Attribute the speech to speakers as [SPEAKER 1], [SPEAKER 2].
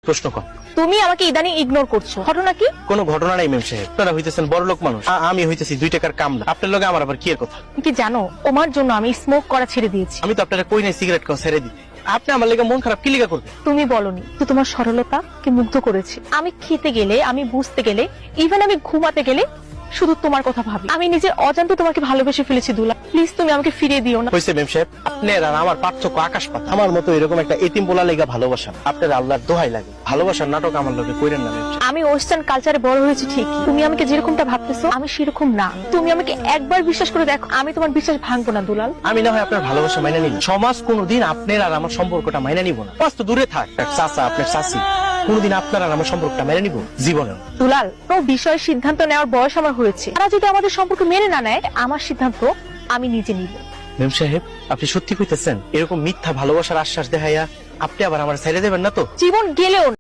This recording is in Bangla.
[SPEAKER 1] প্রশ্ন কর।
[SPEAKER 2] তুমি আমাকে ইদানিং ইগনোর করছো, ঘটনা কি?
[SPEAKER 1] কোনো ঘটনা নাই মেম সাহেব, আপনারা হইতেছেন বড় লোক মানুষ, আমি হইতেছি 2 টাকার কামলা। আপনার লগে আমার আবার কি এর কথা?
[SPEAKER 2] তুমি কি জানো ওমার জন্য আমি স্মোক করা ছেড়ে দিয়েছি?
[SPEAKER 1] আমি তো আপনারা কই নাই সিগারেট খাওয়া ছেড়ে দিতে। আপনি আমার লেগে মন খারাপ কি লিগা করবেন?
[SPEAKER 2] তুমি বলনি তো তোমার সরলতা কে মুগ্ধ করেছে। আমি খেতে গেলে, আমি বুঝতে গেলে, ইভেন আমি ঘুমাতে গেলে শুধু তোমার কথা ভাবি। আমি নিজের অজান্তে তোমাকে ভালোবেসে ফেলেছি দুলা, প্লিজ তুমি আমাকে ফিরিয়ে দিও না।
[SPEAKER 1] হইছে মেম সাহেব, আপনার আর আমার পার্থক্য আকাশ পাতাল। আমার মতো এরকম একটা এতিম পোলা লেগা ভালোবাসা আপনার আল্লাহর দোহাই লাগে, ভালোবাসার নাটক আমার লগে কইরেন না মেম সাহেব।
[SPEAKER 2] আমি ওয়েস্টার্ন কালচারে বড় হয়েছি ঠিকই, তুমি আমাকে যেরকমটা ভাবতেছো আমি সেরকম না। তুমি আমাকে একবার বিশ্বাস করে দেখো, আমি তোমার বিশ্বাস ভাঙবো না দুলাল।
[SPEAKER 1] আমি না হয় আপনার ভালোবাসা মাইনা নিলাম, সমাজ কোনোদিন আপনার আর আমার সম্পর্কটা মাইনা নিব না। সমাজ তো দূরে থাক, এক চাচা আপনার চাচি কোনোদিন আপনার আর আমার সম্পর্কটা মেনে নিব জীবনে?
[SPEAKER 2] দুলাল, কোনো বিষয়ে সিদ্ধান্ত নেওয়ার বয়স আমার হয়েছে। তারা যদি আমাদের সম্পর্ক মেনে না নেয়, আমার সিদ্ধান্ত আমি নিজে নিব।
[SPEAKER 1] মেম সাহেব, আপনি সত্যি কইতেছেন? এরকম মিথ্যা ভালোবাসার আশ্বাস দেখাইয়া আপনি আবার আমার ছেড়ে দেবেন না তো?
[SPEAKER 2] জীবন গেলেও